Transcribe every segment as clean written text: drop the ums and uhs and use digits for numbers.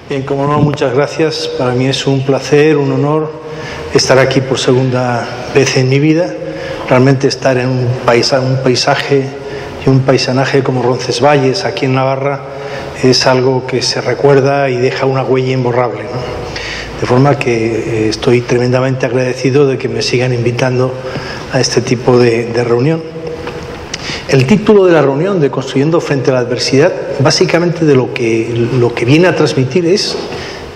Bien, como no, muchas gracias. Para mí es un placer, un honor estar aquí por segunda vez en mi vida. Realmente estar en un paisaje y un paisanaje como Roncesvalles, aquí en Navarra, es algo que se recuerda y deja una huella imborrable, ¿no? De forma que estoy tremendamente agradecido de que me sigan invitando a este tipo de reunión. El título de la reunión de Construyendo frente a la adversidad, básicamente de lo que viene a transmitir es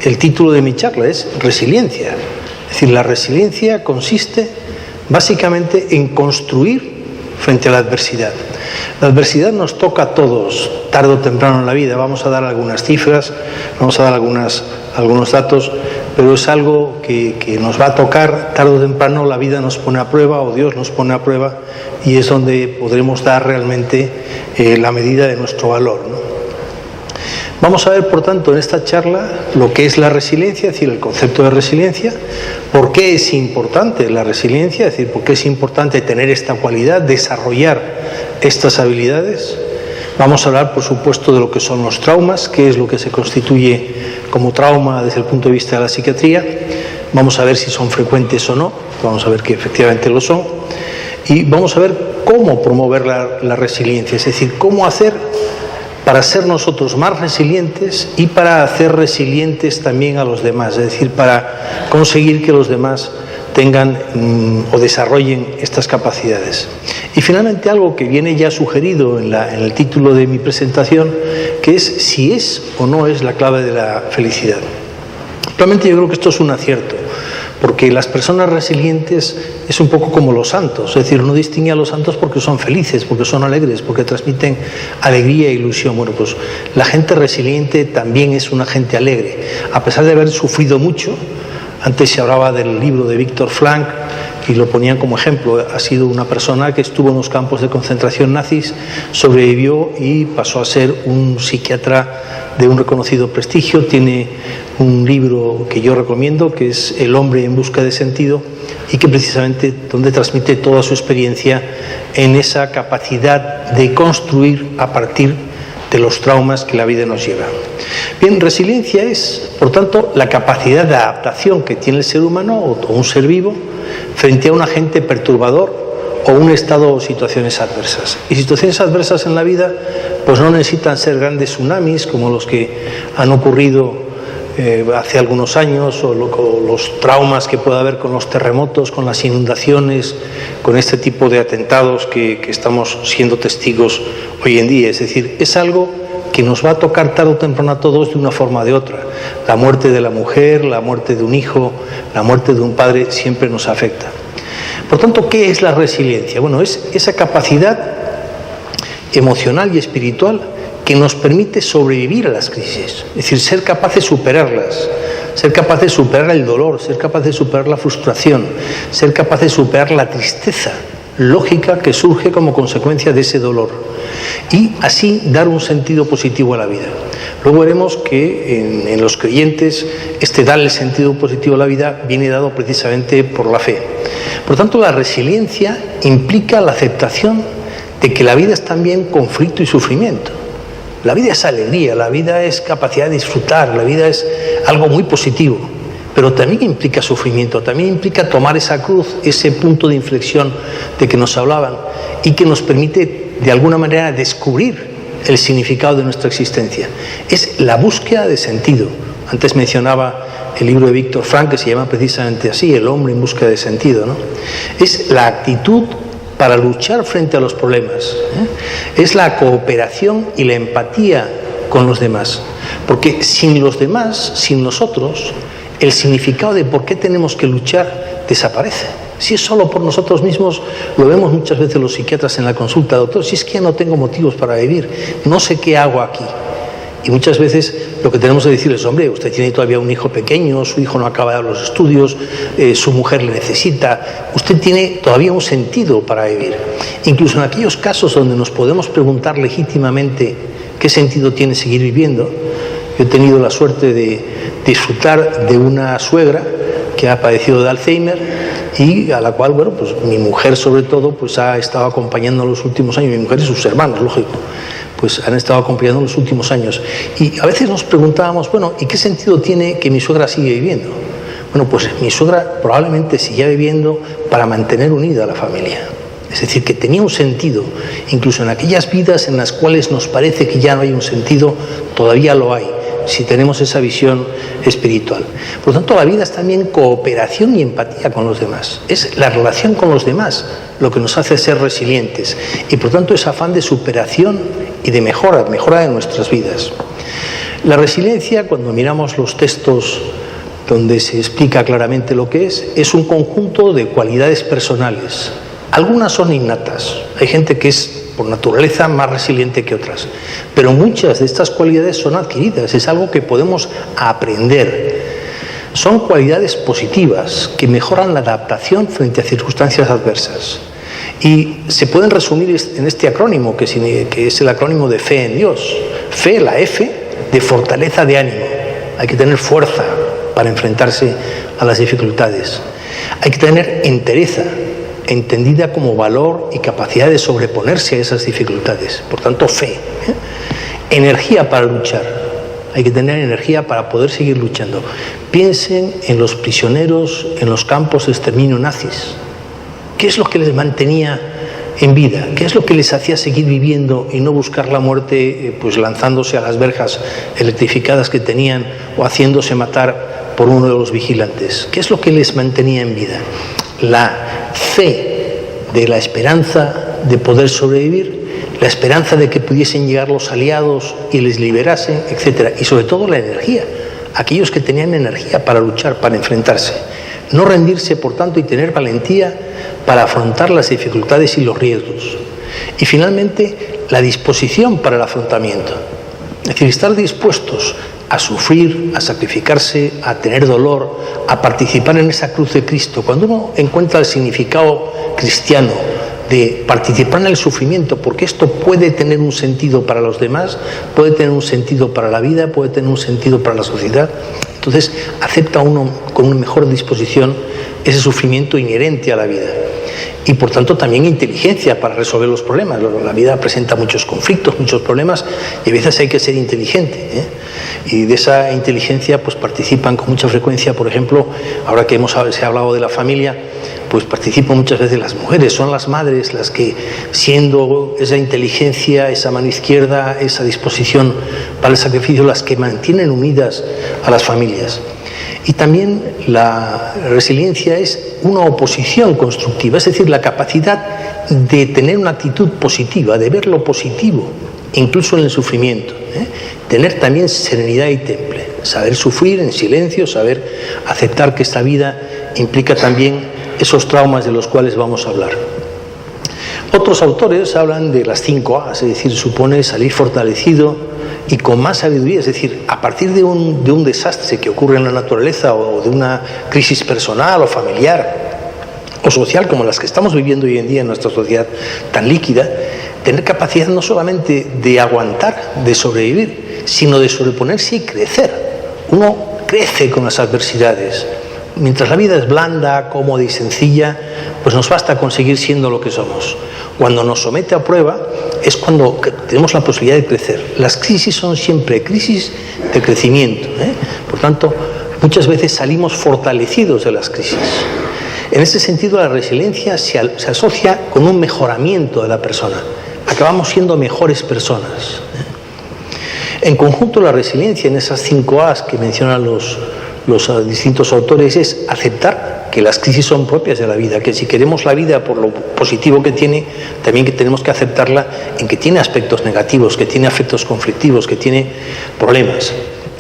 el título de mi charla, es resiliencia. Es decir, la resiliencia consiste básicamente en construir frente a la adversidad. La adversidad nos toca a todos, tarde o temprano en la vida. Vamos a dar algunas cifras, vamos a dar algunos datos, pero es algo que nos va a tocar tarde o temprano. La vida nos pone a prueba, o Dios nos pone a prueba, y es donde podremos dar realmente la medida de nuestro valor, ¿no? Vamos a ver, por tanto, en esta charla lo que es la resiliencia, es decir, el concepto de resiliencia, por qué es importante la resiliencia, es decir, por qué es importante tener esta cualidad, desarrollar estas habilidades. Vamos a hablar, por supuesto, de lo que son los traumas, qué es lo que se constituye como trauma desde el punto de vista de la psiquiatría. Vamos a ver si son frecuentes o no, vamos a ver que efectivamente lo son. Y vamos a ver cómo promover la resiliencia, es decir, cómo hacer para ser nosotros más resilientes y para hacer resilientes también a los demás, es decir, para conseguir que los demás tengan o desarrollen estas capacidades. Y finalmente algo que viene ya sugerido en el título de mi presentación, que es si es o no es la clave de la felicidad. Realmente yo creo que esto es un acierto, porque las personas resilientes es un poco como los santos, es decir, uno distingue a los santos porque son felices, porque son alegres, porque transmiten alegría e ilusión. Bueno, pues la gente resiliente también es una gente alegre, a pesar de haber sufrido mucho. Antes se hablaba del libro de Viktor Frankl y lo ponían como ejemplo. Ha sido una persona que estuvo en los campos de concentración nazis, sobrevivió y pasó a ser un psiquiatra de un reconocido prestigio. Tiene un libro que yo recomiendo, que es El hombre en busca de sentido, y que precisamente donde transmite toda su experiencia en esa capacidad de construir a partir de los traumas que la vida nos lleva. Bien, resiliencia es, por tanto, la capacidad de adaptación que tiene el ser humano o un ser vivo frente a un agente perturbador o un estado o situaciones adversas. Y situaciones adversas en la vida pues no necesitan ser grandes tsunamis como los que han ocurrido hace algunos años, o los traumas que pueda haber con los terremotos, con las inundaciones, con este tipo de atentados que estamos siendo testigos hoy en día. Es decir, es algo que nos va a tocar tarde o temprano a todos de una forma o de otra. La muerte de la mujer, la muerte de un hijo, la muerte de un padre siempre nos afecta. Por tanto, ¿qué es la resiliencia? Bueno, es esa capacidad emocional y espiritual que nos permite sobrevivir a las crisis, es decir, ser capaz de superarlas, ser capaz de superar el dolor, ser capaz de superar la frustración, ser capaz de superar la tristeza lógica que surge como consecuencia de ese dolor y así dar un sentido positivo a la vida. Luego veremos que en los creyentes este darle sentido positivo a la vida viene dado precisamente por la fe. Por tanto, la resiliencia implica la aceptación de que la vida es también conflicto y sufrimiento. La vida es alegría, la vida es capacidad de disfrutar, la vida es algo muy positivo, pero también implica sufrimiento, también implica tomar esa cruz, ese punto de inflexión de que nos hablaban y que nos permite de alguna manera descubrir el significado de nuestra existencia. Es la búsqueda de sentido. Antes mencionaba el libro de Viktor Frankl, que se llama precisamente así, El hombre en busca de sentido, ¿no? Es la actitud para luchar frente a los problemas, es la cooperación y la empatía con los demás, porque sin los demás, sin nosotros, el significado de por qué tenemos que luchar desaparece. Si es solo por nosotros mismos, lo vemos muchas veces los psiquiatras en la consulta: doctor, si es que ya no tengo motivos para vivir, no sé qué hago aquí. Y muchas veces lo que tenemos que decir es: hombre, usted tiene todavía un hijo pequeño, su hijo no ha acabado los estudios, su mujer le necesita, usted tiene todavía un sentido para vivir. Incluso en aquellos casos donde nos podemos preguntar legítimamente qué sentido tiene seguir viviendo. Yo he tenido la suerte de disfrutar de una suegra que ha padecido de Alzheimer y a la cual, bueno, pues mi mujer sobre todo pues ha estado acompañando en los últimos años, mi mujer y sus hermanos, lógico. pues han estado acompañando en los últimos años. Y a veces nos preguntábamos, bueno, ¿y qué sentido tiene que mi suegra siga viviendo? Bueno, pues mi suegra probablemente seguía viviendo para mantener unida a la familia. Es decir, que tenía un sentido, incluso en aquellas vidas en las cuales nos parece que ya no hay un sentido, todavía lo hay, si tenemos esa visión espiritual. Por lo tanto, la vida es también cooperación y empatía con los demás. Es la relación con los demás lo que nos hace ser resilientes y, por tanto, es afán de superación y de mejora de nuestras vidas. La resiliencia, cuando miramos los textos donde se explica claramente lo que es un conjunto de cualidades personales. Algunas son innatas, hay gente que es por naturaleza más resiliente que otras, pero muchas de estas cualidades son adquiridas, es algo que podemos aprender. Son cualidades positivas que mejoran la adaptación frente a circunstancias adversas. Y se pueden resumir en este acrónimo, que es el acrónimo de fe en Dios. Fe, la F, de fortaleza de ánimo. Hay que tener fuerza para enfrentarse a las dificultades. Hay que tener entereza, entendida como valor y capacidad de sobreponerse a esas dificultades. Por tanto, fe. Energía para luchar. Hay que tener energía para poder seguir luchando. Piensen en los prisioneros en los campos de exterminio nazis. ¿Qué es lo que les mantenía en vida? ¿Qué es lo que les hacía seguir viviendo y no buscar la muerte pues lanzándose a las verjas electrificadas que tenían o haciéndose matar por uno de los vigilantes? ¿Qué es lo que les mantenía en vida? La fe de la esperanza de poder sobrevivir, la esperanza de que pudiesen llegar los aliados y les liberasen, etc. Y sobre todo la energía, aquellos que tenían energía para luchar, para enfrentarse. No rendirse, por tanto, y tener valentía para afrontar las dificultades y los riesgos. Y finalmente, la disposición para el afrontamiento. Es decir, estar dispuestos a sufrir, a sacrificarse, a tener dolor, a participar en esa cruz de Cristo. Cuando uno encuentra el significado cristiano de participar en el sufrimiento, porque esto puede tener un sentido para los demás, puede tener un sentido para la vida, puede tener un sentido para la sociedad, entonces acepta uno con una mejor disposición ese sufrimiento inherente a la vida. Y por tanto también inteligencia para resolver los problemas. La vida presenta muchos conflictos, muchos problemas, y a veces hay que ser inteligente, Y de esa inteligencia pues participan con mucha frecuencia, por ejemplo, ahora que se ha hablado de la familia, pues participan muchas veces las mujeres, son las madres las que, siendo esa inteligencia, esa mano izquierda, esa disposición para el sacrificio, las que mantienen unidas a las familias. Y también la resiliencia es una oposición constructiva, es decir, la capacidad de tener una actitud positiva, de ver lo positivo, incluso en el sufrimiento. Tener también serenidad y temple, saber sufrir en silencio, saber aceptar que esta vida implica también esos traumas de los cuales vamos a hablar. Otros autores hablan de las 5 A's, es decir, supone salir fortalecido y con más sabiduría, es decir, a partir de un desastre que ocurre en la naturaleza o de una crisis personal o familiar o social como las que estamos viviendo hoy en día en nuestra sociedad tan líquida, tener capacidad no solamente de aguantar, de sobrevivir, sino de sobreponerse y crecer. Uno crece con las adversidades. Mientras la vida es blanda, cómoda y sencilla, pues nos basta conseguir siendo lo que somos. Cuando nos somete a prueba es cuando tenemos la posibilidad de crecer. Las crisis son siempre crisis de crecimiento, Por tanto, muchas veces salimos fortalecidos de las crisis. En ese sentido, la resiliencia se asocia con un mejoramiento de la persona. Acabamos siendo mejores personas. En conjunto, la resiliencia en esas 5 A's que mencionan los distintos autores es aceptar que las crisis son propias de la vida, que si queremos la vida por lo positivo que tiene, también que tenemos que aceptarla en que tiene aspectos negativos, que tiene aspectos conflictivos, que tiene problemas.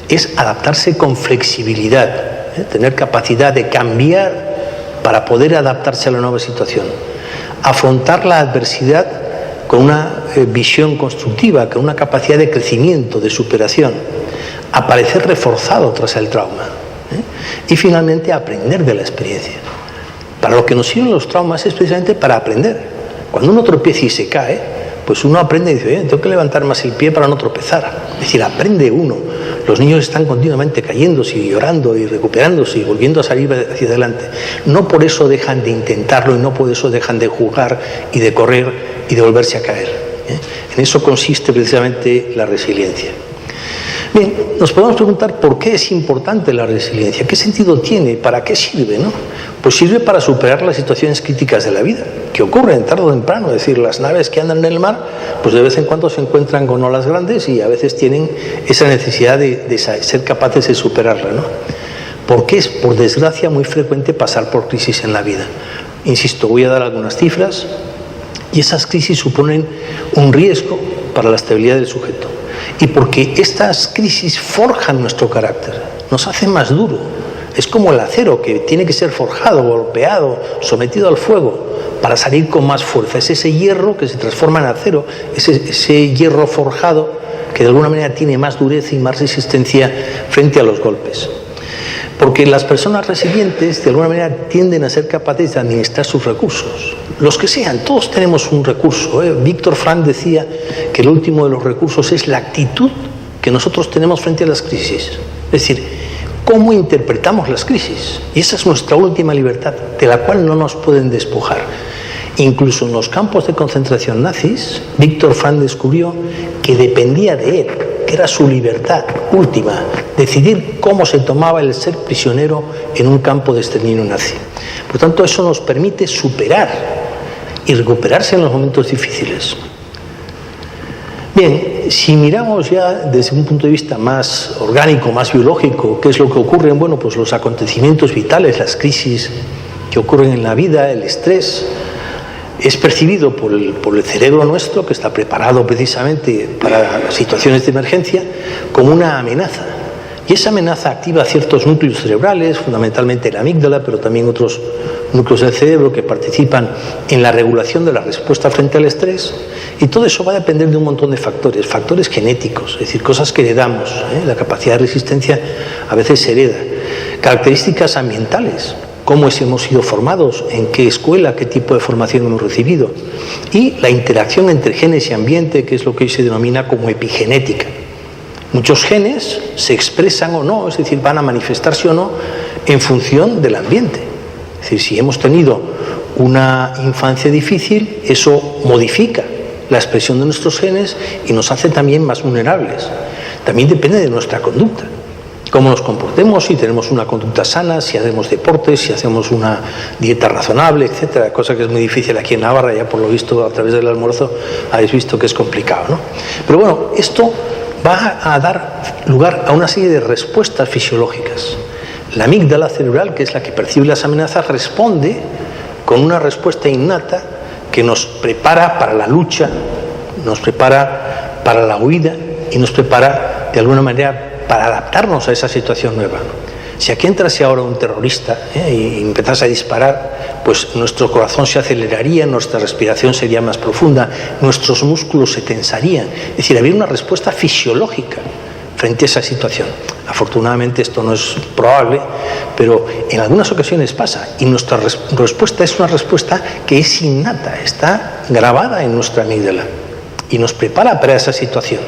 Es adaptarse con flexibilidad, tener capacidad de cambiar para poder adaptarse a la nueva situación. Afrontar la adversidad con una visión constructiva, con una capacidad de crecimiento, de superación. Aparecer reforzado tras el trauma. Y finalmente aprender de la experiencia. Para lo que nos sirven los traumas es precisamente para aprender. Cuando uno tropieza y se cae, pues uno aprende y dice, tengo que levantar más el pie para no tropezar. Es decir, aprende uno. Los niños están continuamente cayéndose y llorando y recuperándose y volviendo a salir hacia adelante. No por eso dejan de intentarlo y no por eso dejan de jugar y de correr y de volverse a caer. En eso consiste precisamente la resiliencia. Bien, nos podemos preguntar por qué es importante la resiliencia, qué sentido tiene, para qué sirve, ¿no? Pues sirve para superar las situaciones críticas de la vida, que ocurren tarde o temprano. Es decir, las naves que andan en el mar, pues de vez en cuando se encuentran con olas grandes y a veces tienen esa necesidad de ser capaces de superarla, ¿no? Porque es, por desgracia, muy frecuente pasar por crisis en la vida. Insisto, voy a dar algunas cifras, y esas crisis suponen un riesgo para la estabilidad del sujeto. Y porque estas crisis forjan nuestro carácter, nos hacen más duro. Es como el acero que tiene que ser forjado, golpeado, sometido al fuego para salir con más fuerza. Es ese hierro que se transforma en acero, ese hierro forjado que de alguna manera tiene más dureza y más resistencia frente a los golpes. Porque las personas resilientes de alguna manera tienden a ser capaces de administrar sus recursos. Los que sean, todos tenemos un recurso. Víctor Frank decía que el último de los recursos es la actitud que nosotros tenemos frente a las crisis. Es decir, cómo interpretamos las crisis. Y esa es nuestra última libertad, de la cual no nos pueden despojar. Incluso en los campos de concentración nazis, Víctor Frank descubrió que dependía de él, que era su libertad última, decidir cómo se tomaba el ser prisionero en un campo de exterminio nazi. Por tanto, eso nos permite superar y recuperarse en los momentos difíciles. Bien, si miramos ya desde un punto de vista más orgánico, más biológico, qué es lo que ocurre, bueno, pues los acontecimientos vitales, las crisis que ocurren en la vida, el estrés, es percibido por el cerebro nuestro, que está preparado precisamente para situaciones de emergencia, como una amenaza. Y esa amenaza activa ciertos núcleos cerebrales, fundamentalmente la amígdala, pero también otros núcleos del cerebro que participan en la regulación de la respuesta frente al estrés. Y todo eso va a depender de un montón de factores genéticos, es decir, cosas que heredamos. La capacidad de resistencia a veces se hereda. Características ambientales, cómo hemos sido formados, en qué escuela, qué tipo de formación hemos recibido. Y la interacción entre genes y ambiente, que es lo que hoy se denomina como epigenética. Muchos genes se expresan o no, es decir, van a manifestarse o no en función del ambiente. Es decir, si hemos tenido una infancia difícil, eso modifica la expresión de nuestros genes y nos hace también más vulnerables. También depende de nuestra conducta, cómo nos comportemos, si tenemos una conducta sana, si hacemos deportes, si hacemos una dieta razonable, etcétera, cosa que es muy difícil aquí en Navarra, ya por lo visto a través del almuerzo habéis visto que es complicado, ¿no? Pero bueno, esto va a dar lugar a una serie de respuestas fisiológicas. La amígdala cerebral, que es la que percibe las amenazas, responde con una respuesta innata que nos prepara para la lucha, nos prepara para la huida y nos prepara de alguna manera para adaptarnos a esa situación nueva. Si aquí entrase ahora un terrorista y empezase a disparar, pues nuestro corazón se aceleraría, nuestra respiración sería más profunda, nuestros músculos se tensarían. Es decir, habría una respuesta fisiológica frente a esa situación. Afortunadamente esto no es probable, pero en algunas ocasiones pasa, y nuestra respuesta es una respuesta que es innata, está grabada en nuestra amígdala y nos prepara para esa situación.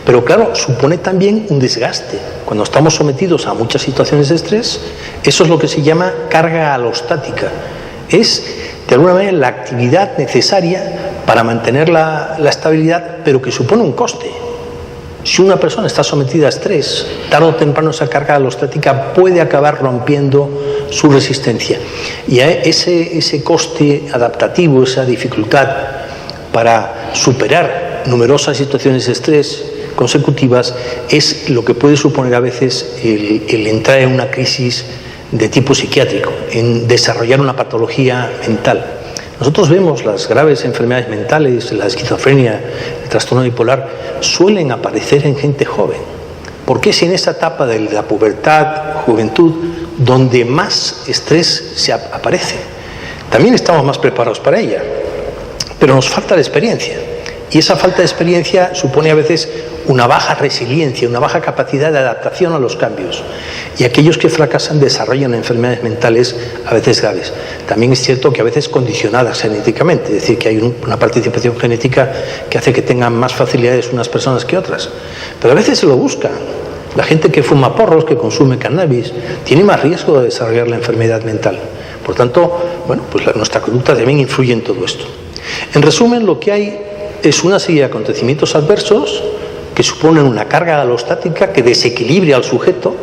Pero claro, supone también un desgaste. Cuando estamos sometidos a muchas situaciones de estrés, eso es lo que se llama carga alostática. Es, de alguna manera, la actividad necesaria para mantener la estabilidad, pero que supone un coste. Si una persona está sometida a estrés, tarde o temprano esa carga alostática puede acabar rompiendo su resistencia. Y ese coste adaptativo, esa dificultad para superar numerosas situaciones de estrés consecutivas, es lo que puede suponer a veces el entrar en una crisis de tipo psiquiátrico, en desarrollar una patología mental. Nosotros vemos las graves enfermedades mentales, la esquizofrenia, el trastorno bipolar, suelen aparecer en gente joven, porque es en esa etapa de la pubertad, juventud, donde más estrés se aparece. También estamos más preparados para ella, pero nos falta la experiencia. Y esa falta de experiencia supone a veces una baja resiliencia, una baja capacidad de adaptación a los cambios. Y aquellos que fracasan desarrollan enfermedades mentales a veces graves. También es cierto que a veces condicionadas genéticamente, es decir, que hay una participación genética que hace que tengan más facilidades unas personas que otras. Pero a veces se lo busca. La gente que fuma porros, que consume cannabis, tiene más riesgo de desarrollar la enfermedad mental. Por tanto, bueno, pues nuestra conducta también influye en todo esto. En resumen, lo que hay es una serie de acontecimientos adversos que suponen una carga alostática que desequilibra al sujeto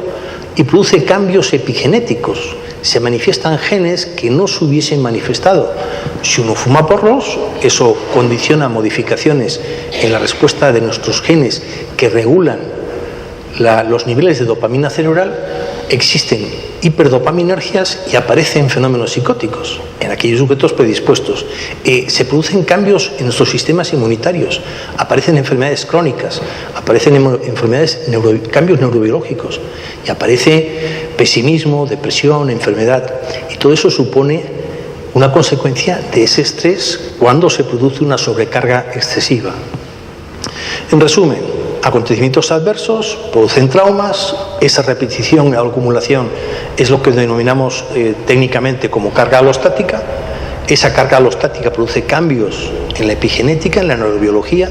y produce cambios epigenéticos. Se manifiestan genes que no se hubiesen manifestado. Si uno fuma porros, eso condiciona modificaciones en la respuesta de nuestros genes que regulan los niveles de dopamina cerebral. Existen hiperdopaminergias y aparecen fenómenos psicóticos en aquellos sujetos predispuestos. Se producen cambios en nuestros sistemas inmunitarios, aparecen enfermedades crónicas, aparecen cambios neurobiológicos y aparece pesimismo, depresión, enfermedad, y todo eso supone una consecuencia de ese estrés cuando se produce una sobrecarga excesiva. En resumen, acontecimientos adversos producen traumas, esa repetición o acumulación es lo que denominamos técnicamente como carga alostática. Esa carga alostática produce cambios en la epigenética, en la neurobiología,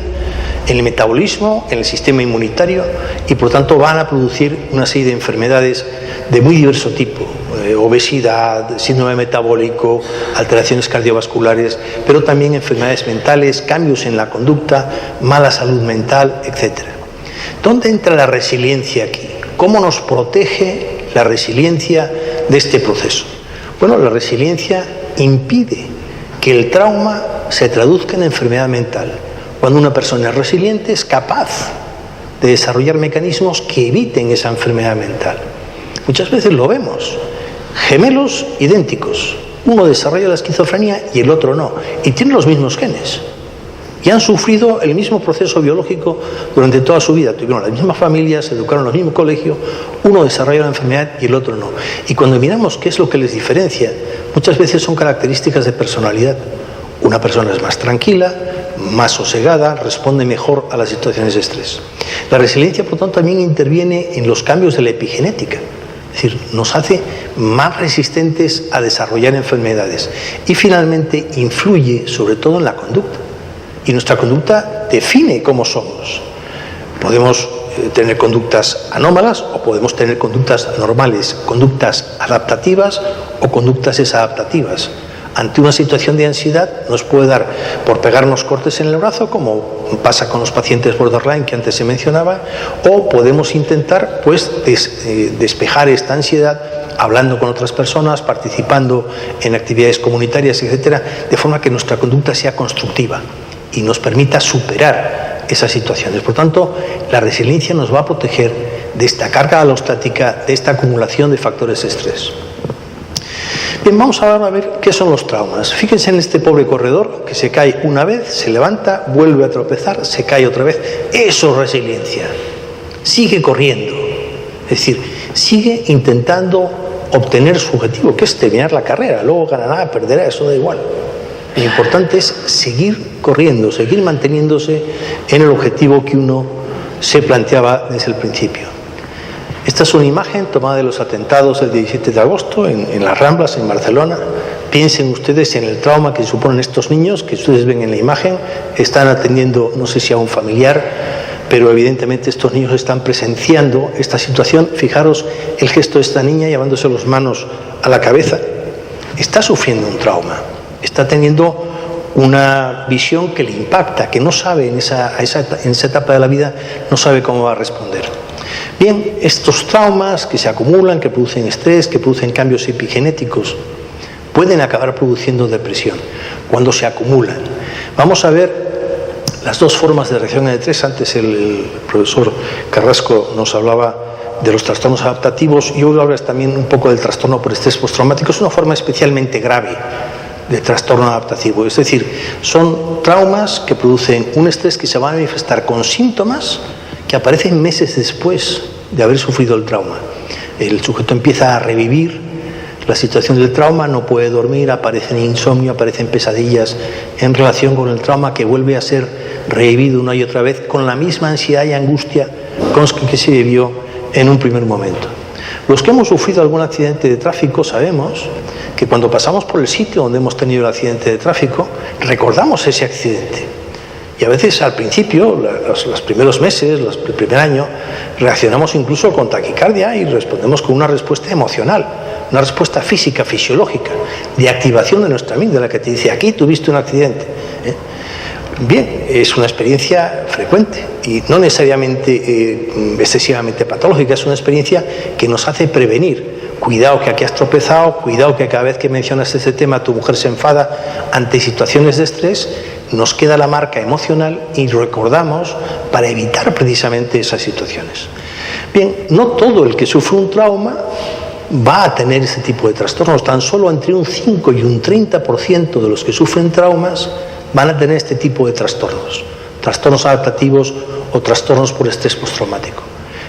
en el metabolismo, en el sistema inmunitario, y por tanto van a producir una serie de enfermedades de muy diverso tipo, obesidad, síndrome metabólico, alteraciones cardiovasculares, pero también enfermedades mentales, cambios en la conducta, mala salud mental, etc. ¿Dónde entra la resiliencia aquí? ¿Cómo nos protege la resiliencia de este proceso? Bueno, la resiliencia impide que el trauma se traduzca en enfermedad mental. Cuando una persona es resiliente, es capaz de desarrollar mecanismos que eviten esa enfermedad mental. Muchas veces lo vemos. Gemelos idénticos. Uno desarrolla la esquizofrenia y el otro no. Y tienen los mismos genes. Y han sufrido el mismo proceso biológico durante toda su vida. Tuvieron las mismas familias, se educaron en el mismo colegio. Uno desarrolla la enfermedad y el otro no. Y cuando miramos qué es lo que les diferencia, muchas veces son características de personalidad. Una persona es más tranquila, más sosegada, responde mejor a las situaciones de estrés. La resiliencia, por tanto, también interviene en los cambios de la epigenética. Es decir, nos hace más resistentes a desarrollar enfermedades. Y finalmente influye sobre todo en la conducta. Y nuestra conducta define cómo somos. Podemos tener conductas anómalas o podemos tener conductas normales, conductas adaptativas o conductas desadaptativas. Ante una situación de ansiedad nos puede dar por pegarnos cortes en el brazo, como pasa con los pacientes borderline que antes se mencionaba, o podemos intentar despejar esta ansiedad hablando con otras personas, participando en actividades comunitarias, etcétera, de forma que nuestra conducta sea constructiva y nos permita superar esas situaciones. Por tanto, la resiliencia nos va a proteger de esta carga alostática, de esta acumulación de factores de estrés. Bien, vamos ahora a ver qué son los traumas. Fíjense en este pobre corredor que se cae una vez, se levanta, vuelve a tropezar, se cae otra vez. Eso es resiliencia. Sigue corriendo. Es decir, sigue intentando obtener su objetivo, que es terminar la carrera. Luego ganará, perderá, eso da igual. Lo importante es seguir corriendo, seguir manteniéndose en el objetivo que uno se planteaba desde el principio. Esta es una imagen tomada de los atentados del 17 de agosto en las Ramblas, en Barcelona. Piensen ustedes en el trauma que suponen estos niños, que ustedes ven en la imagen. Están atendiendo, no sé si a un familiar, pero evidentemente estos niños están presenciando esta situación. Fijaros el gesto de esta niña llevándose las manos a la cabeza. Está sufriendo un trauma, está teniendo una visión que le impacta, que no sabe en esa etapa de la vida, no sabe cómo va a responder. Bien, estos traumas que se acumulan, que producen estrés, que producen cambios epigenéticos, pueden acabar produciendo depresión cuando se acumulan. Vamos a ver las dos formas de reacción al estrés. Antes el profesor Carrasco nos hablaba de los trastornos adaptativos y hoy hablas también un poco del trastorno por estrés postraumático. Es una forma especialmente grave de trastorno adaptativo. Es decir, son traumas que producen un estrés que se va a manifestar con síntomas que aparecen meses después de haber sufrido el trauma. El sujeto empieza a revivir la situación del trauma, no puede dormir, aparece insomnio, aparecen pesadillas en relación con el trauma que vuelve a ser revivido una y otra vez con la misma ansiedad y angustia con que se vivió en un primer momento. Los que hemos sufrido algún accidente de tráfico sabemos que cuando pasamos por el sitio donde hemos tenido el accidente de tráfico, recordamos ese accidente. Y a veces al principio, los primeros meses, el primer año, reaccionamos incluso con taquicardia y respondemos con una respuesta emocional, una respuesta física, fisiológica, de activación de nuestra amígdala que te dice, aquí tuviste un accidente. Bien, es una experiencia frecuente y no necesariamente excesivamente patológica, es una experiencia que nos hace prevenir. Cuidado que aquí has tropezado, cuidado que cada vez que mencionas ese tema tu mujer se enfada ante situaciones de estrés, nos queda la marca emocional y recordamos para evitar precisamente esas situaciones. Bien, no todo el que sufre un trauma va a tener ese tipo de trastornos, tan solo entre un 5 y un 30% de los que sufren traumas van a tener este tipo de trastornos, trastornos adaptativos o trastornos por estrés postraumático.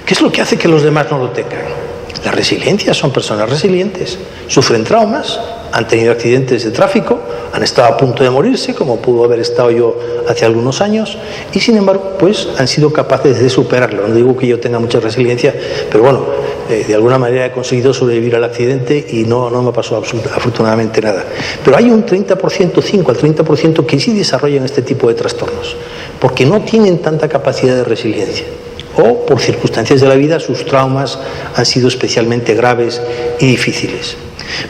¿Qué es lo que hace que los demás no lo tengan? La resiliencia, son personas resilientes, sufren traumas, han tenido accidentes de tráfico, han estado a punto de morirse, como pudo haber estado yo hace algunos años, y sin embargo, pues han sido capaces de superarlo. No digo que yo tenga mucha resiliencia, pero bueno, de alguna manera he conseguido sobrevivir al accidente y no me pasó afortunadamente nada. Pero hay un 30%, 5 al 30% que sí desarrollan este tipo de trastornos, porque no tienen tanta capacidad de resiliencia. O por circunstancias de la vida sus traumas han sido especialmente graves y difíciles.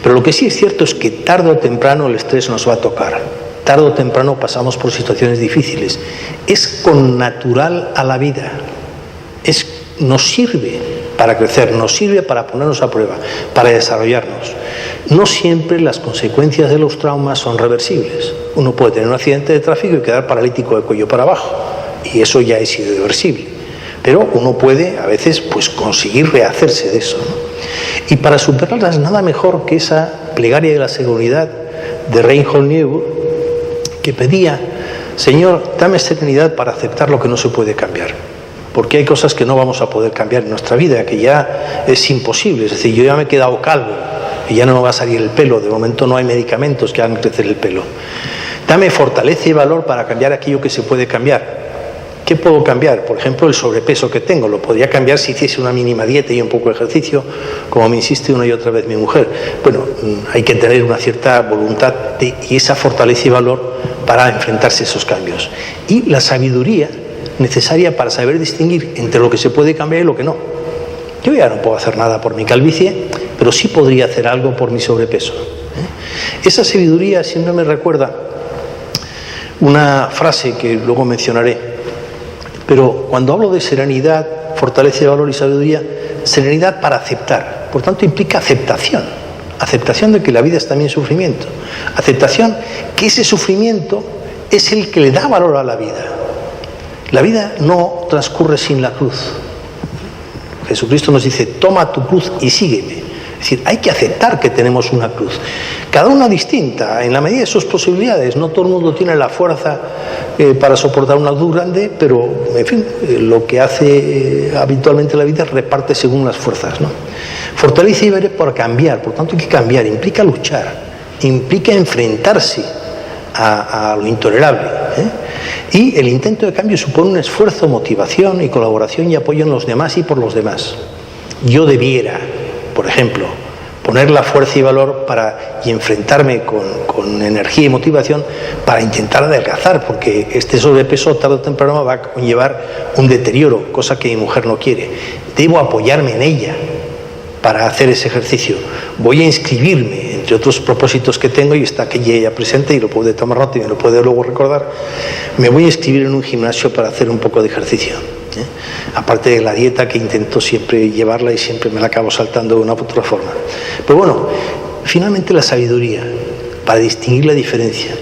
Pero lo que sí es cierto es que tarde o temprano el estrés nos va a tocar, tarde o temprano pasamos por situaciones difíciles. Es connatural a la vida, nos sirve para crecer, nos sirve para ponernos a prueba, para desarrollarnos. No siempre las consecuencias de los traumas son reversibles. Uno puede tener un accidente de tráfico y quedar paralítico de cuello para abajo, y eso ya es irreversible. Pero uno puede a veces pues conseguir rehacerse de eso, ¿no? Y para superarlas nada mejor que esa plegaria de la seguridad de Reinhold Niebuhr, que pedía: Señor, dame serenidad para aceptar lo que no se puede cambiar, porque hay cosas que no vamos a poder cambiar en nuestra vida, que ya es imposible. Es decir, yo ya me he quedado calvo y ya no me va a salir el pelo, de momento no hay medicamentos que hagan crecer el pelo. Dame fortaleza y valor para cambiar aquello que se puede cambiar. ¿Qué puedo cambiar? Por ejemplo, el sobrepeso que tengo. Lo podría cambiar si hiciese una mínima dieta y un poco de ejercicio, como me insiste una y otra vez mi mujer. Bueno, hay que tener una cierta voluntad y esa fortaleza y valor para enfrentarse a esos cambios. Y la sabiduría necesaria para saber distinguir entre lo que se puede cambiar y lo que no. Yo ya no puedo hacer nada por mi calvicie, pero sí podría hacer algo por mi sobrepeso. Esa sabiduría siempre me recuerda una frase que luego mencionaré. Pero cuando hablo de serenidad, fortaleza, valor y sabiduría, serenidad para aceptar. Por tanto, implica aceptación. Aceptación de que la vida es también sufrimiento. Aceptación que ese sufrimiento es el que le da valor a la vida. La vida no transcurre sin la cruz. Jesucristo nos dice: toma tu cruz y sígueme. Es decir, hay que aceptar que tenemos una cruz. Cada una distinta, en la medida de sus posibilidades. No todo el mundo tiene la fuerza para soportar una cruz grande, pero, en fin, lo que hace habitualmente la vida reparte según las fuerzas, ¿no? Fortaleza y valor por cambiar, por tanto hay que cambiar, implica luchar, implica enfrentarse a lo intolerable, Y el intento de cambio supone un esfuerzo, motivación y colaboración y apoyo en los demás y por los demás. Yo debiera, por ejemplo, poner la fuerza y valor y enfrentarme con energía y motivación para intentar adelgazar, porque este sobrepeso tarde o temprano va a conllevar un deterioro, cosa que mi mujer no quiere. Debo apoyarme en ella para hacer ese ejercicio. Voy a inscribirme, entre otros propósitos que tengo, y está aquí ella presente y lo puede tomar nota y me lo puede luego recordar. Me voy a inscribir en un gimnasio para hacer un poco de ejercicio. Aparte de la dieta, que intento siempre llevarla y siempre me la acabo saltando de una u otra forma. Pero bueno, finalmente la sabiduría, para distinguir la diferencia.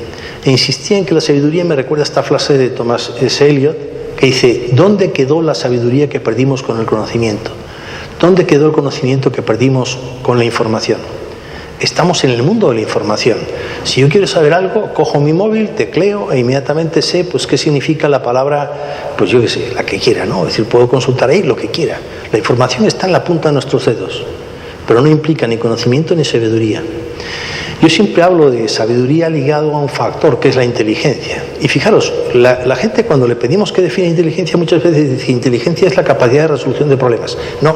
E insistía en que la sabiduría me recuerda a esta frase de Thomas S. Eliot, que dice: ¿dónde quedó la sabiduría que perdimos con el conocimiento? ¿Dónde quedó el conocimiento que perdimos con la información? Estamos en el mundo de la información. Si yo quiero saber algo, cojo mi móvil, tecleo e inmediatamente sé pues qué significa la palabra, pues yo qué sé, la que quiera, ¿no? Es decir, puedo consultar ahí lo que quiera. La información está en la punta de nuestros dedos, pero no implica ni conocimiento ni sabiduría. Yo siempre hablo de sabiduría ligado a un factor que es la inteligencia. Y fijaros, la gente cuando le pedimos que defina inteligencia muchas veces dice: inteligencia es la capacidad de resolución de problemas. No,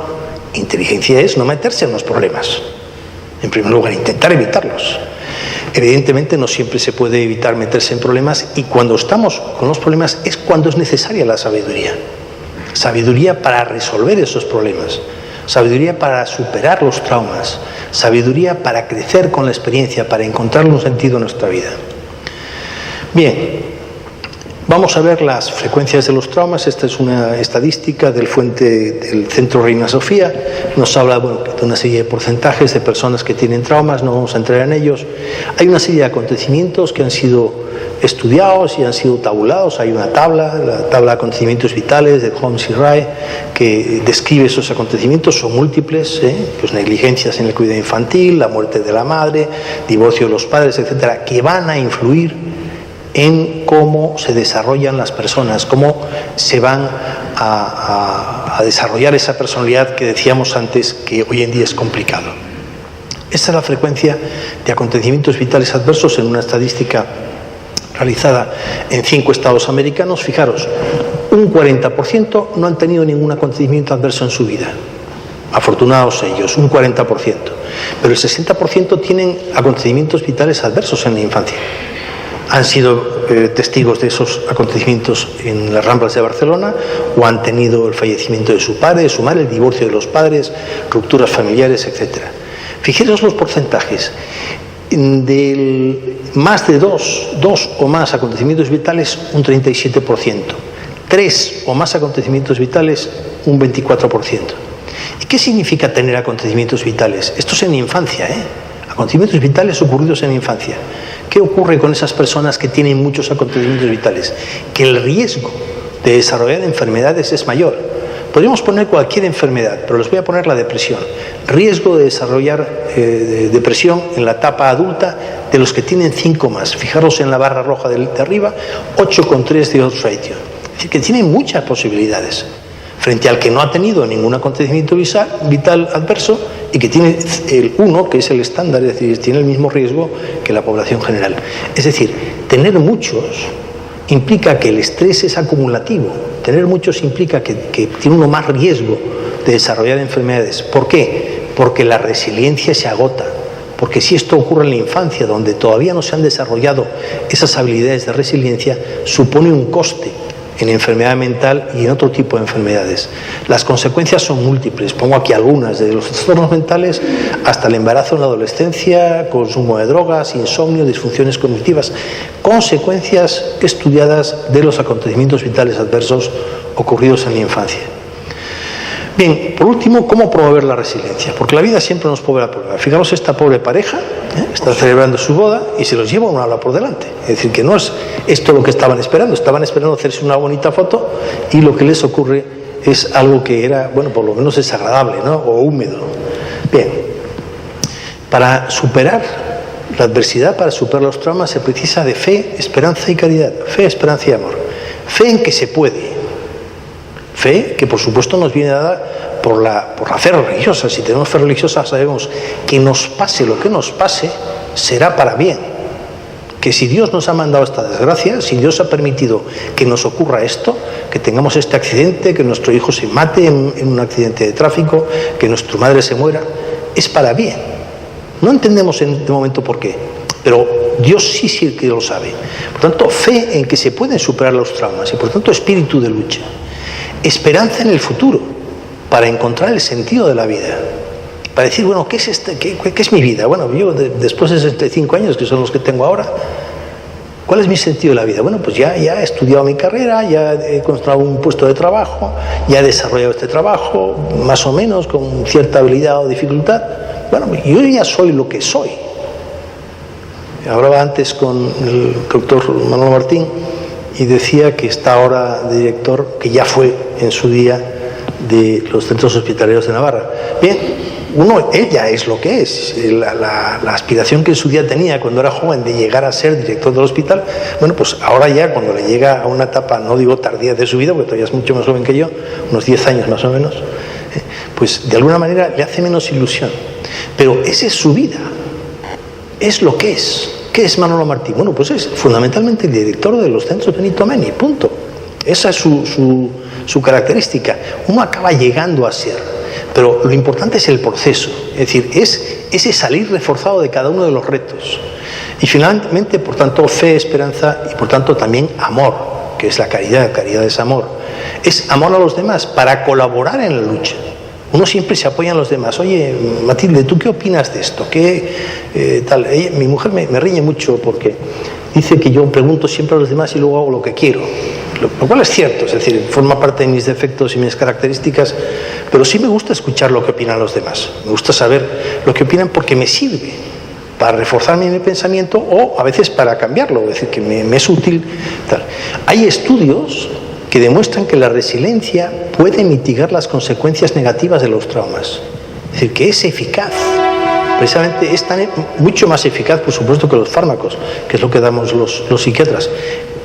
inteligencia es no meterse en los problemas. En primer lugar, intentar evitarlos. Evidentemente no siempre se puede evitar meterse en problemas, y cuando estamos con los problemas es cuando es necesaria la sabiduría. Sabiduría para resolver esos problemas, sabiduría para superar los traumas, sabiduría para crecer con la experiencia, para encontrar un sentido en nuestra vida. Bien, Vamos a ver las frecuencias de los traumas. Esta es una estadística del Centro Reina Sofía. Nos habla de una serie de porcentajes de personas que tienen traumas, no vamos a entrar en ellos. Hay una serie de acontecimientos que han sido estudiados y han sido tabulados. Hay una tabla, la tabla de acontecimientos vitales de Holmes y Ray, que describe esos acontecimientos. Son múltiples, pues negligencias en el cuidado infantil, la muerte de la madre, divorcio de los padres, etcétera, que van a influir en cómo se desarrollan las personas, cómo se van a desarrollar esa personalidad que decíamos antes que hoy en día es complicado. Esa es la frecuencia de acontecimientos vitales adversos en una estadística realizada en 5 estados americanos. Fijaros, un 40% no han tenido ningún acontecimiento adverso en su vida. Afortunados ellos, un 40%. Pero el 60% tienen acontecimientos vitales adversos en la infancia. Han sido testigos de esos acontecimientos en las Ramblas de Barcelona, o han tenido el fallecimiento de su padre, de su madre, el divorcio de los padres, rupturas familiares, etc. Fijaros los porcentajes. Del más de dos o más acontecimientos vitales, un 37%. 3 o más acontecimientos vitales, un 24%. ¿Y qué significa tener acontecimientos vitales? Esto es en la infancia, acontecimientos vitales ocurridos en la infancia. ¿Qué ocurre con esas personas que tienen muchos acontecimientos vitales? Que el riesgo de desarrollar enfermedades es mayor. Podríamos poner cualquier enfermedad, pero les voy a poner la depresión. Riesgo de desarrollar depresión en la etapa adulta de los que tienen 5 más. Fijaros en la barra roja de arriba, 8,3 de odds ratio. Es decir, que tienen muchas posibilidades frente al que no ha tenido ningún acontecimiento vital adverso y que tiene el 1, que es el estándar, es decir, tiene el mismo riesgo que la población general. Es decir, tener muchos implica que el estrés es acumulativo. Tener muchos implica que tiene uno más riesgo de desarrollar enfermedades. ¿Por qué? Porque la resiliencia se agota. Porque si esto ocurre en la infancia, donde todavía no se han desarrollado esas habilidades de resiliencia, supone un coste en enfermedad mental y en otro tipo de enfermedades. Las consecuencias son múltiples. Pongo aquí algunas, desde los trastornos mentales hasta el embarazo en la adolescencia, consumo de drogas, insomnio, disfunciones cognitivas. Consecuencias estudiadas de los acontecimientos vitales adversos ocurridos en la infancia. Bien, por último, ¿cómo promover la resiliencia? Porque la vida siempre nos pone a prueba. Fijaros, esta pobre pareja está celebrando su boda y se los lleva una ola por delante. Es decir, que no es esto lo que estaban esperando hacerse una bonita foto y lo que les ocurre es algo que era, bueno, por lo menos desagradable, ¿no? O húmedo. Bien, para superar la adversidad, para superar los traumas, se precisa de fe, esperanza y caridad. Fe, esperanza y amor. Fe en que se puede. Fe que por supuesto nos viene dada por la fe religiosa. Si tenemos fe religiosa sabemos que nos pase lo que nos pase será para bien. Que si Dios nos ha mandado esta desgracia, si Dios ha permitido que nos ocurra esto, que tengamos este accidente, que nuestro hijo se mate en un accidente de tráfico, que nuestra madre se muera, es para bien. No entendemos en este momento por qué, pero Dios sí que lo sabe. Por tanto, fe en que se pueden superar los traumas y por tanto espíritu de lucha. Esperanza en el futuro, para encontrar el sentido de la vida. Para decir, bueno, ¿qué es mi vida? Bueno, yo después de 65 años, que son los que tengo ahora, ¿cuál es mi sentido de la vida? Bueno, pues ya he estudiado mi carrera, ya he encontrado un puesto de trabajo, ya he desarrollado este trabajo, más o menos, con cierta habilidad o dificultad. Bueno, yo ya soy lo que soy. Hablaba antes con el doctor Manolo Martín, y decía que está ahora de director, que ya fue en su día, de los centros hospitalarios de Navarra. Bien, él ya es lo que es. La aspiración que en su día tenía cuando era joven de llegar a ser director del hospital, bueno, pues ahora ya cuando le llega a una etapa, no digo tardía de su vida, porque todavía es mucho más joven que yo, unos 10 años más o menos, pues de alguna manera le hace menos ilusión. Pero esa es su vida, es lo que es. ¿Qué es Manolo Martín? Bueno, pues es fundamentalmente el director de los centros Benito Meni, punto. Esa es su característica. Uno acaba llegando a ser, pero lo importante es el proceso, es decir, es ese salir reforzado de cada uno de los retos. Y finalmente, por tanto, fe, esperanza y por tanto también amor, que es la caridad. Caridad es amor. Es amor a los demás para colaborar en la lucha. Uno siempre se apoya en los demás. Oye, Matilde, ¿tú qué opinas de esto? Mi mujer me riñe mucho porque dice que yo pregunto siempre a los demás y luego hago lo que quiero. Lo cual es cierto, es decir, forma parte de mis defectos y mis características, pero sí me gusta escuchar lo que opinan los demás. Me gusta saber lo que opinan porque me sirve para reforzar mi pensamiento o a veces para cambiarlo, es decir, que me es útil. Tal. Hay estudios que demuestran que la resiliencia puede mitigar las consecuencias negativas de los traumas. Es decir, que es eficaz. Precisamente es mucho más eficaz, por supuesto, que los fármacos, que es lo que damos los psiquiatras.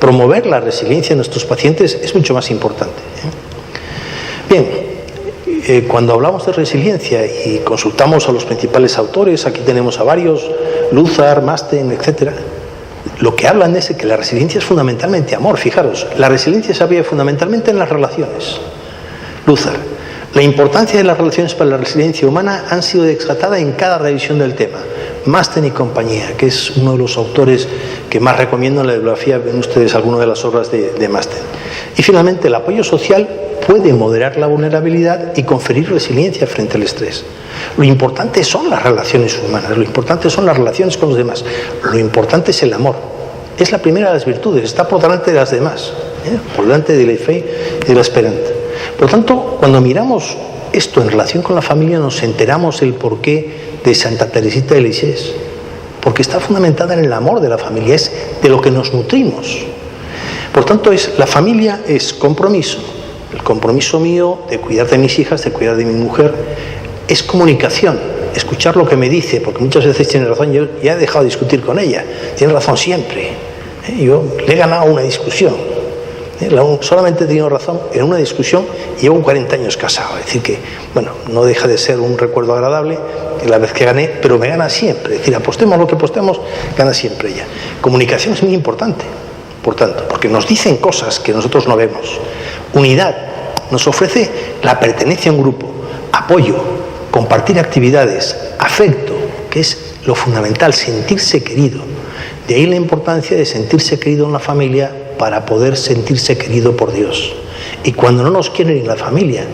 Promover la resiliencia en nuestros pacientes es mucho más importante. Bien, cuando hablamos de resiliencia y consultamos a los principales autores, aquí tenemos a varios, Luzar, Masten, etc., lo que hablan es que la resiliencia es fundamentalmente amor. Fijaros, la resiliencia se apoya fundamentalmente en las relaciones. Luzar, la importancia de las relaciones para la resiliencia humana han sido desatada en cada revisión del tema. Masten y compañía, que es uno de los autores que más recomiendo en la bibliografía, ven ustedes algunas de las obras de Masten. Y finalmente, el apoyo social puede moderar la vulnerabilidad y conferir resiliencia frente al estrés. Lo importante son las relaciones humanas, lo importante son las relaciones con los demás, lo importante es el amor. Es la primera de las virtudes, está por delante de las demás, por delante de la fe y de la esperanza. Por lo tanto, cuando miramos esto en relación con la familia, nos enteramos el porqué de Santa Teresita de Lisieux, porque está fundamentada en el amor de la familia, es de lo que nos nutrimos. Por tanto, la familia es compromiso. El compromiso mío de cuidar de mis hijas, de cuidar de mi mujer, es comunicación, escuchar lo que me dice, porque muchas veces tiene razón, yo ya he dejado de discutir con ella, tiene razón siempre. Yo le he ganado una discusión, solamente he tenido razón en una discusión y llevo 40 años casado, es decir que, bueno, no deja de ser un recuerdo agradable la vez que gané, pero me gana siempre, es decir, apostemos lo que apostemos, gana siempre ella. Comunicación es muy importante, por tanto, porque nos dicen cosas que nosotros no vemos. Unidad nos ofrece la pertenencia a un grupo, apoyo, compartir actividades, afecto, que es lo fundamental, sentirse querido. De ahí la importancia de sentirse querido en la familia para poder sentirse querido por Dios. Y cuando no nos quieren en la familia,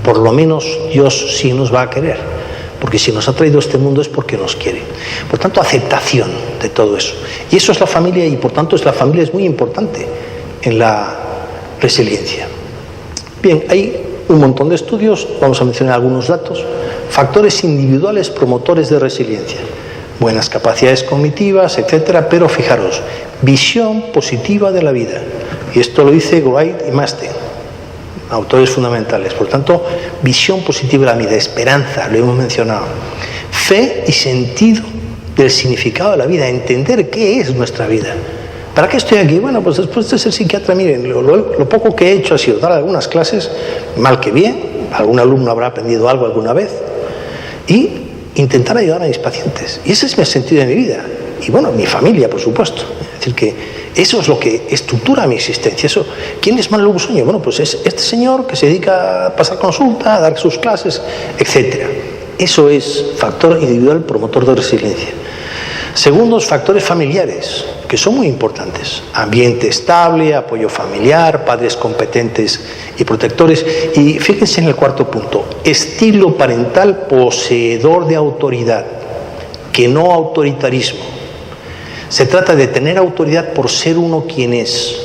por lo menos Dios sí nos va a querer, porque si nos ha traído a este mundo es porque nos quiere. Por tanto, aceptación de todo eso. Y eso es la familia, y por tanto la familia es muy importante en la resiliencia. Bien, hay un montón de estudios, vamos a mencionar algunos datos. Factores individuales promotores de resiliencia. Buenas capacidades cognitivas, etcétera, pero fijaros, visión positiva de la vida. Y esto lo dice Wright y Masten, autores fundamentales. Por tanto, visión positiva de la vida, esperanza, lo hemos mencionado. Fe y sentido del significado de la vida, entender qué es nuestra vida. ¿Para qué estoy aquí? Bueno, pues después de ser psiquiatra, miren, lo poco que he hecho ha sido dar algunas clases, mal que bien, algún alumno habrá aprendido algo alguna vez, y intentar ayudar a mis pacientes. Y ese es mi sentido de mi vida. Y bueno, mi familia, por supuesto. Es decir, que eso es lo que estructura mi existencia. Eso, ¿quién es Manuel Busoño? Bueno, pues es este señor que se dedica a pasar consulta, a dar sus clases, etcétera. Eso es factor individual promotor de resiliencia. Segundos, factores familiares, que son muy importantes. Ambiente estable, apoyo familiar, padres competentes y protectores. Y fíjense en el cuarto punto, estilo parental poseedor de autoridad, que no autoritarismo. Se trata de tener autoridad por ser uno quien es,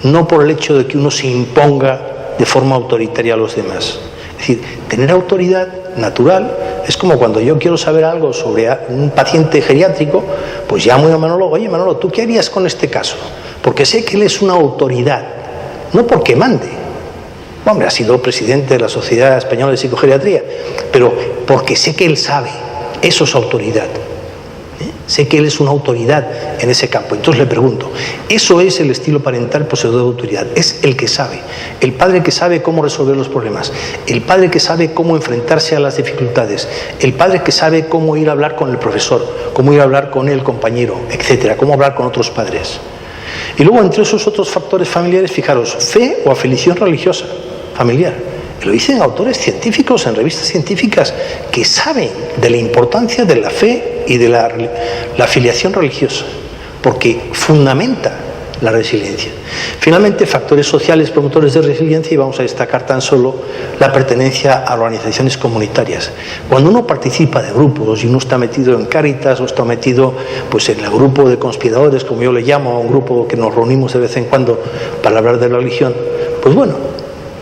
no por el hecho de que uno se imponga de forma autoritaria a los demás. Es decir, tener autoridad natural es como cuando yo quiero saber algo sobre un paciente geriátrico, pues llamo a Manolo, oye Manolo, ¿tú qué harías con este caso? Porque sé que él es una autoridad, no porque mande. Hombre, ha sido presidente de la Sociedad Española de Psicogeriatría, pero porque sé que él sabe, eso es autoridad. Sé que él es una autoridad en ese campo. Entonces le pregunto, eso es el estilo parental poseedor de autoridad. Es el que sabe, el padre que sabe cómo resolver los problemas, el padre que sabe cómo enfrentarse a las dificultades, el padre que sabe cómo ir a hablar con el profesor, cómo ir a hablar con el compañero, etcétera, cómo hablar con otros padres. Y luego, entre esos otros factores familiares, fijaros, fe o afiliación religiosa familiar. Lo dicen autores científicos en revistas científicas que saben de la importancia de la fe y de la afiliación religiosa, porque fundamenta la resiliencia. Finalmente, factores sociales promotores de resiliencia, y vamos a destacar tan solo la pertenencia a organizaciones comunitarias. Cuando uno participa de grupos y uno está metido en Cáritas o está metido pues, en el grupo de conspiradores, como yo le llamo, a un grupo que nos reunimos de vez en cuando para hablar de la religión, pues bueno,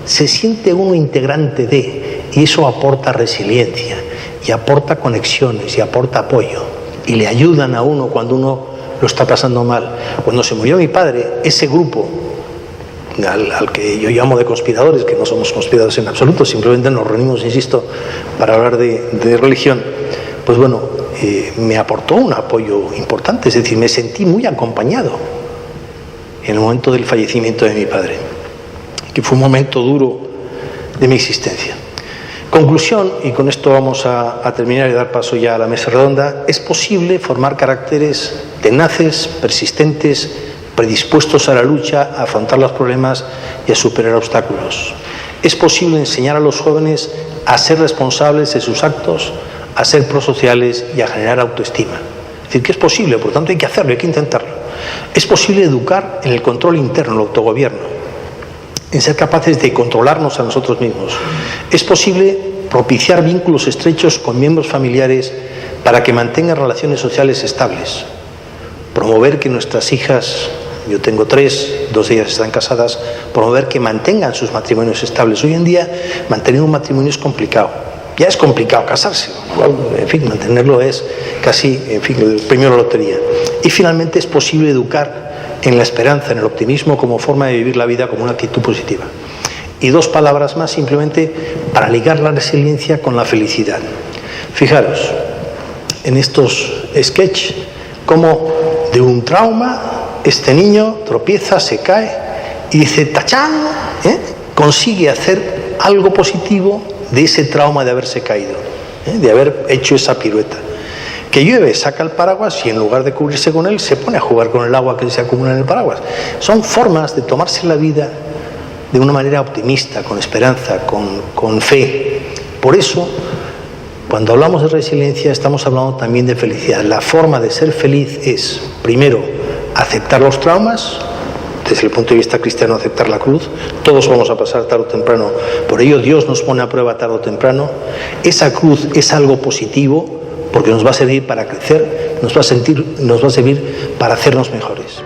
se siente uno integrante de, y eso aporta resiliencia, y aporta conexiones, y aporta apoyo, y le ayudan a uno cuando uno lo está pasando mal. Cuando se murió mi padre, ese grupo al que yo llamo de conspiradores, que no somos conspiradores en absoluto, simplemente nos reunimos, insisto, para hablar de religión, pues bueno, me aportó un apoyo importante, es decir, me sentí muy acompañado en el momento del fallecimiento de mi padre, que fue un momento duro de mi existencia. Conclusión, y con esto vamos a terminar y dar paso ya a la mesa redonda, es posible formar caracteres tenaces, persistentes, predispuestos a la lucha, a afrontar los problemas y a superar obstáculos. Es posible enseñar a los jóvenes a ser responsables de sus actos, a ser prosociales y a generar autoestima. Es decir, que es posible, por tanto hay que hacerlo, hay que intentarlo. Es posible educar en el control interno, el autogobierno, en ser capaces de controlarnos a nosotros mismos. Es posible propiciar vínculos estrechos con miembros familiares para que mantengan relaciones sociales estables. Promover que nuestras hijas, yo tengo 3, 2 de ellas están casadas, promover que mantengan sus matrimonios estables. Hoy en día mantener un matrimonio es complicado. Ya es complicado casarse, en fin, mantenerlo es casi, en fin, el premio de la lotería. Y finalmente es posible educar en la esperanza, en el optimismo, como forma de vivir la vida como una actitud positiva. Y 2 palabras más simplemente para ligar la resiliencia con la felicidad. Fijaros, en estos sketches, cómo de un trauma este niño tropieza, se cae y dice, ¡tachán!, consigue hacer algo positivo de ese trauma de haberse caído, de haber hecho esa pirueta. Que llueve, saca el paraguas y en lugar de cubrirse con él, se pone a jugar con el agua que se acumula en el paraguas. Son formas de tomarse la vida de una manera optimista, con esperanza, con fe. Por eso, cuando hablamos de resiliencia, estamos hablando también de felicidad. La forma de ser feliz es, primero, aceptar los traumas, desde el punto de vista cristiano, aceptar la cruz. Todos vamos a pasar tarde o temprano. Por ello, Dios nos pone a prueba tarde o temprano. Esa cruz es algo positivo, porque nos va a servir para crecer, nos va a servir para hacernos mejores.